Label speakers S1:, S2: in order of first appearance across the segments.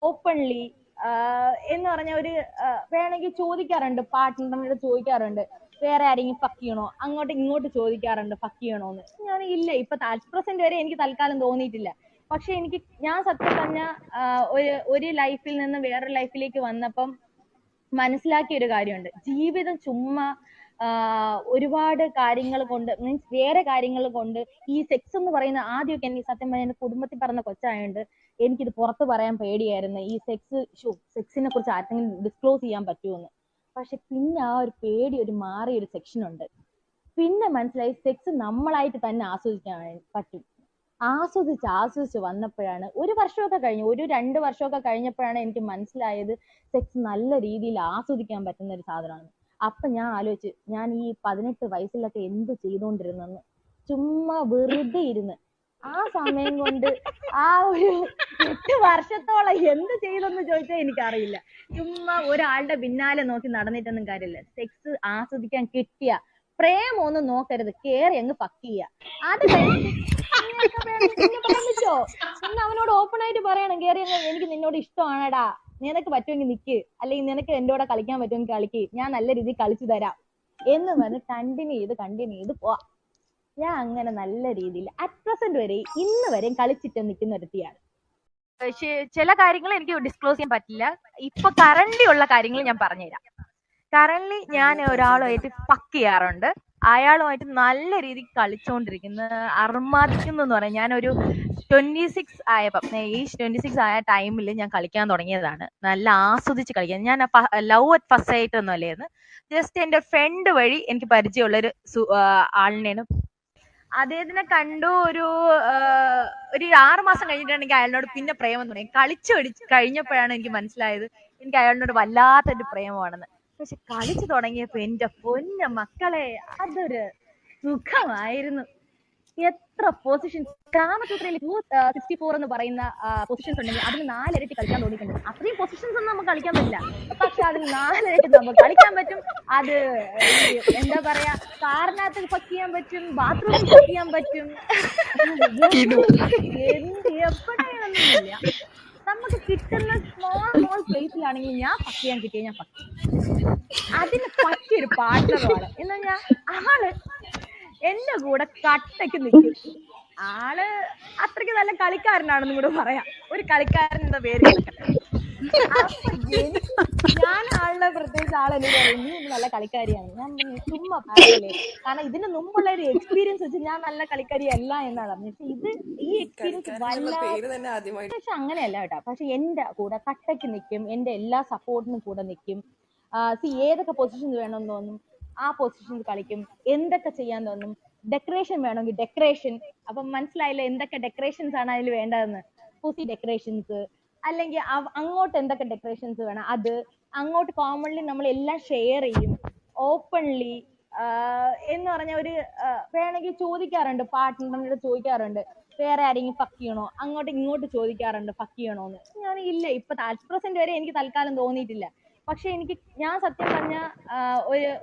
S1: Openly എന്ന് പറഞ്ഞ ഒരു വേണമെങ്കിൽ ചോദിക്കാറുണ്ട്, പാർട്ട്ണറിനോട് ചോദിക്കാറുണ്ട് വേറെ ആരെങ്കിലും ഫക്ക് ചെയ്യണോ, അങ്ങോട്ട് ഇങ്ങോട്ട് ചോദിക്കാറുണ്ട് ഫക്ക് ചെയ്യണോന്ന്. ഞാൻ ഇല്ല, ഇപ്പൊ പ്രസന്റ് വരെ എനിക്ക് തൽക്കാലം തോന്നിയിട്ടില്ല. പക്ഷെ ഞാൻ സത്യം പറഞ്ഞ ഒരു ലൈഫിൽ നിന്ന് വേറൊരു ലൈഫിലേക്ക് വന്നപ്പം മനസ്സിലാക്കിയ ഒരു കാര്യമുണ്ട്. ജീവിതം ചുമ്മാ ഒരുപാട് കാര്യങ്ങൾ കൊണ്ട്, മീൻസ് വേറെ കാര്യങ്ങൾ കൊണ്ട് ഈ സെക്സ് എന്ന് പറയുന്ന, ആദ്യമൊക്കെ എനിക്ക് സത്യം പറഞ്ഞാൽ എന്റെ കുടുംബത്തിൽ പറഞ്ഞ കൊച്ചായോണ്ട് എനിക്കിത് പുറത്ത് പറയാൻ പേടിയായിരുന്നു, ഈ സെക്സിനെ കുറിച്ച് ആർക്കെങ്കിലും ഡിസ്ക്ലോസ് ചെയ്യാൻ പറ്റുമെന്ന്. പക്ഷെ പിന്നെ ആ ഒരു പേടി മാറിയ ഒരു സെക്ഷൻ ഉണ്ട്. പിന്നെ മനസ്സിലായി സെക്സ് നമ്മളായിട്ട് തന്നെ ആസ്വദിക്കാൻ പറ്റും. ആസ്വദിച്ച് വന്നപ്പോഴാണ്, ഒരു വർഷമൊക്കെ കഴിഞ്ഞു, ഒരു 2 വർഷമൊക്കെ കഴിഞ്ഞപ്പോഴാണ് എനിക്ക് മനസ്സിലായത് സെക്സ് നല്ല രീതിയിൽ ആസ്വദിക്കാൻ പറ്റുന്ന ഒരു സാധനമാണ്. അപ്പൊ ഞാൻ ആലോചിച്ചു, ഞാൻ ഈ 18 വയസ്സിലൊക്കെ എന്ത് ചെയ്തുകൊണ്ടിരുന്നെന്ന്. ചുമ്മാ വെറുതെ ഇരുന്ന് ആ സമയം കൊണ്ട് ആ ഒരു 8 വർഷത്തോളം എന്ത് ചെയ്തെന്ന് ചോദിച്ചാൽ എനിക്കറിയില്ല. ചുമ്മാ ഒരാളുടെ പിന്നാലെ നോക്കി നടന്നിട്ടൊന്നും കാര്യമില്ല. സെക്സ് ആസ്വദിക്കാൻ കിട്ടിയ പ്രേമൊന്നും നോക്കരുത്, കേറി അങ്ങ് ഫക്ക് ചെയ്യുക. അത് കഴിഞ്ഞിട്ടോ ഇന്ന് അവനോട് ഓപ്പൺ ആയിട്ട് പറയണം, കേറി എനിക്ക് നിന്നോട് ഇഷ്ടമാണടാ, നിനക്ക് പറ്റുമെങ്കിൽ നിക്ക്, അല്ലെങ്കിൽ നിനക്ക് എന്റെ കൂടെ കളിക്കാൻ പറ്റുമെങ്കിൽ കളിക്ക്, ഞാൻ നല്ല രീതിയിൽ കളിച്ചു തരാം എന്ന് പറഞ്ഞ് കണ്ടിന്യൂ ചെയ്ത് പോവാ. ഞാൻ അങ്ങനെ നല്ല രീതിയിൽ അറ്റ് പ്രസന്റ് വരെ ഇന്ന് വരെയും കളിച്ചിട്ട് നിൽക്കുന്ന ഒരുത്തിയാണ്. ചില കാര്യങ്ങൾ എനിക്ക് ഡിസ്ക്ലോസ് ചെയ്യാൻ പറ്റില്ല. ഇപ്പൊ കറന്റ് ഉള്ള കാര്യങ്ങൾ ഞാൻ പറഞ്ഞുതരാം. കറന്റ് ഞാൻ ഒരാളുമായിട്ട് ഫക്ക് ചെയ്യാറുണ്ട്, അയാളുമായിട്ട് നല്ല രീതിക്ക് കളിച്ചോണ്ടിരിക്കുന്ന, അർമാദിക്കുന്നു എന്ന് പറയാം. ഞാനൊരു 26 ആയപ്പം, ഏജ് 26 ആയ ടൈമിൽ ഞാൻ കളിക്കാൻ തുടങ്ങിയതാണ്. നല്ല ആസ്വദിച്ച് കളിക്കാൻ. ഞാൻ ലവ് അറ്റ് ഫസ്റ്റ് സൈറ്റ് ഒന്നും അല്ലായിരുന്നു, ജസ്റ്റ് എന്റെ ഫ്രണ്ട് വഴി എനിക്ക് പരിചയമുള്ളൊരു ആളിനെയാണ്. അദ്ദേഹത്തിനെ കണ്ടു ഒരു 6 മാസം കഴിഞ്ഞിട്ടുണ്ടെങ്കിൽ അയാളിനോട് പിന്നെ പ്രേമം തുടങ്ങി. കളിച്ചു കഴിഞ്ഞപ്പോഴാണ് എനിക്ക് മനസ്സിലായത് എനിക്ക് അയാളിനോട് വല്ലാത്തൊരു പ്രേമമാണെന്ന്. പക്ഷെ കളിച്ചു തുടങ്ങിയപ്പോ എന്റെ പൊന്ന മക്കളെ, അതൊരു സുഖമായിരുന്നു. എത്ര പൊസിഷൻസ്, കാമസൂത്രയിൽ 264 എന്ന് പറയുന്ന പൊസിഷൻസ് ഉണ്ടെങ്കിൽ അതിന് 4 ഇരട്ടി കളിക്കാൻ തോന്നിയിട്ടുണ്ട്. അത്രയും പൊസിഷൻസ് ഒന്നും നമുക്ക് കളിക്കാൻ പറ്റില്ല, പക്ഷെ അതിന് 4 ഇരട്ടി നമുക്ക് കളിക്കാൻ പറ്റും. അത് എന്താ പറയാ, കാറിനകത്ത് ഫക്ക് ചെയ്യാൻ പറ്റും, ബാത്റൂമിൽ ഫക്ക് ചെയ്യാൻ പറ്റും, എപ്പോഴൊന്നുമില്ല. നമുക്ക് കിട്ടുന്ന സ്മോൾ പ്ലേസിലാണെങ്കിൽ ഞാൻ ഫക്ക് ചെയ്യാൻ കിട്ടിയ ഞാൻ ഫക്ക് ചെയ്യും. അതിന് പറ്റിയൊരു പാർട്ട്ണറുമാണ്. എന്നാ ഞാൻ ആള് എന്റെ കൂടെ കട്ടയ്ക്ക് നിൽക്കും. ആള് അത്രയ്ക്ക് നല്ല കളിക്കാരനാണെന്നും കൂടെ പറയാം. ഒരു കളിക്കാരൻ എന്ന പേര് ഞാൻ ആളുടെ പ്രത്യേകിച്ച് ആളെന്നെ പറയും, നീ നല്ല കളിക്കാരിയാണ്. ഞാൻ ചുമ്മാ പറയല്ലേ, കാരണം ഇതിന് മുമ്പുള്ള ഒരു എക്സ്പീരിയൻസ് വെച്ച് ഞാൻ നല്ല കളിക്കാരി അല്ല എന്നാണ് പറഞ്ഞത്. ഈ എക്സ്പീരിയൻസ് പക്ഷെ അങ്ങനെയല്ല കേട്ടോ. പക്ഷെ എന്റെ കൂടെ കട്ടയ്ക്ക് നിൽക്കും, എന്റെ എല്ലാ സപ്പോർട്ടിനും കൂടെ നിൽക്കും. ഏതൊക്കെ പൊസിഷൻസ് വേണമെന്ന് തോന്നും ആ പൊസിഷനിൽ കളിക്കും, എന്തൊക്കെ ചെയ്യാൻ തോന്നും. ഡെക്കറേഷൻ വേണമെങ്കിൽ ഡെക്കറേഷൻ, അപ്പം മനസ്സിലായില്ല എന്തൊക്കെ ഡെക്കറേഷൻസ് ആണ് അതിൽ വേണ്ടതെന്ന്. പുസി ഡെക്കറേഷൻസ്, അല്ലെങ്കിൽ അങ്ങോട്ട് എന്തൊക്കെ ഡെക്കറേഷൻസ് വേണം അത്. അങ്ങോട്ട് കോമൺലി നമ്മൾ എല്ലാം ഷെയർ ചെയ്യും, ഓപ്പൺലി എന്ന് പറഞ്ഞ ഒരു വേണമെങ്കിൽ ചോദിക്കാറുണ്ട്, പാർട്ട്ണറിനോട് ചോദിക്കാറുണ്ട് വേറെ ആരെങ്കിലും ഫക്ക് ചെയ്യണോ, അങ്ങോട്ട് ഇങ്ങോട്ട് ചോദിക്കാറുണ്ട് ഫക്ക് ചെയ്യണോന്ന്. ഞാൻ ഇല്ല, ഇപ്പൊ പ്രസന്റ് വരെ എനിക്ക് തൽക്കാലം തോന്നിയിട്ടില്ല. പക്ഷെ ഞാൻ സത്യം പറഞ്ഞ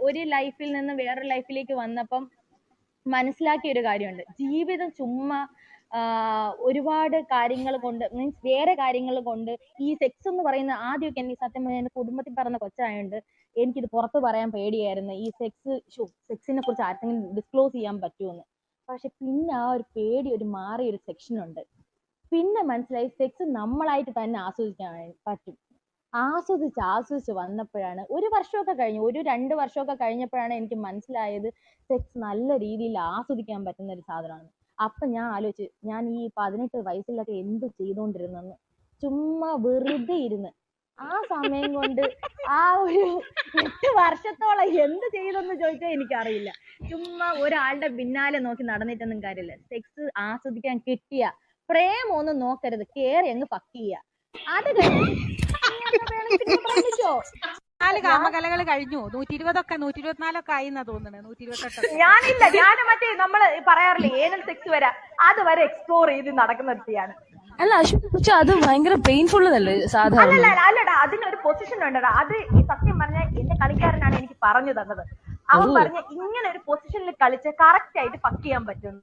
S1: ഒരു ലൈഫിൽ നിന്ന് വേറൊരു ലൈഫിലേക്ക് വന്നപ്പം മനസ്സിലാക്കിയ ഒരു കാര്യമുണ്ട്. ജീവിതം ചുമ്മാ ഒരുപാട് കാര്യങ്ങൾ കൊണ്ട്, മീൻസ് വേറെ കാര്യങ്ങൾ കൊണ്ട് ഈ സെക്സ് എന്ന് പറയുന്ന, ആദ്യമൊക്കെ എനിക്ക് സത്യം പറഞ്ഞാൽ എന്റെ കുടുംബത്തിൽ പറഞ്ഞ കൊച്ചായോണ്ട് എനിക്കിത് പുറത്ത് പറയാൻ പേടിയായിരുന്നു, ഈ സെക്സിനെ കുറിച്ച് ആർക്കെങ്കിലും ഡിസ്ക്ലോസ് ചെയ്യാൻ പറ്റുമെന്ന്. പക്ഷെ പിന്നെ ആ ഒരു പേടി മാറിയ ഒരു സെക്ഷൻ ഉണ്ട്. പിന്നെ മനസ്സിലായി സെക്സ് നമ്മളായിട്ട് തന്നെ ആസ്വദിക്കാൻ പറ്റും. ആസ്വദിച്ച് വന്നപ്പോഴാണ്, ഒരു വർഷമൊക്കെ കഴിഞ്ഞു, ഒരു 2 വർഷമൊക്കെ കഴിഞ്ഞപ്പോഴാണ് എനിക്ക് മനസ്സിലായത് സെക്സ് നല്ല രീതിയിൽ ആസ്വദിക്കാൻ പറ്റുന്ന ഒരു സാധനമാണ്. അപ്പൊ ഞാൻ ആലോചിച്ചു, ഞാൻ ഈ 18 വയസ്സിലൊക്കെ എന്ത് ചെയ്തുകൊണ്ടിരുന്നെന്ന്. ചുമ്മാ വെറുതെ ഇരുന്ന് ആ സമയം കൊണ്ട് ആ ഒരു 8 വർഷത്തോളം എന്ത് ചെയ്തെന്ന് ചോദിച്ചാൽ എനിക്കറിയില്ല. ചുമ്മാ ഒരാളുടെ പിന്നാലെ നോക്കി നടന്നിട്ടൊന്നും കാര്യമില്ല. സെക്സ് ആസ്വദിക്കാൻ കിട്ടിയ പ്രേമൊന്നും നോക്കരുത്, കേറി അങ്ങ് ഫക്ക് ചെയ്യുക. അത്
S2: കാമകലകൾ കഴിഞ്ഞു. 120 124 ആയി എന്നാ തോന്നുന്നത്. 128.
S1: ഞാനില്ല, ഞാൻ മറ്റേ നമ്മള് പറയാറില്ലേ ഏനൽ സെക്സ് വരെ, അത് വരെ എക്സ്പ്ലോർ ചെയ്ത് നടക്കുന്ന വ്യക്തിയാണ്.
S3: അല്ല പക്ഷെ അത് ഭയങ്കര പെയിൻഫുൾ അല്ലേ സാധാരണ?
S1: അല്ലടാ, അതിനൊരു പൊസിഷൻ ഉണ്ടടാ. അത് സത്യം പറഞ്ഞ എന്റെ കളിക്കാരനാണ് എനിക്ക് പറഞ്ഞു തന്നത്. അവൻ പറഞ്ഞ ഇങ്ങനെ ഒരു പൊസിഷനിൽ കളിച്ച് കറക്റ്റ് ആയിട്ട് ഫക്ക് ചെയ്യാൻ പറ്റും.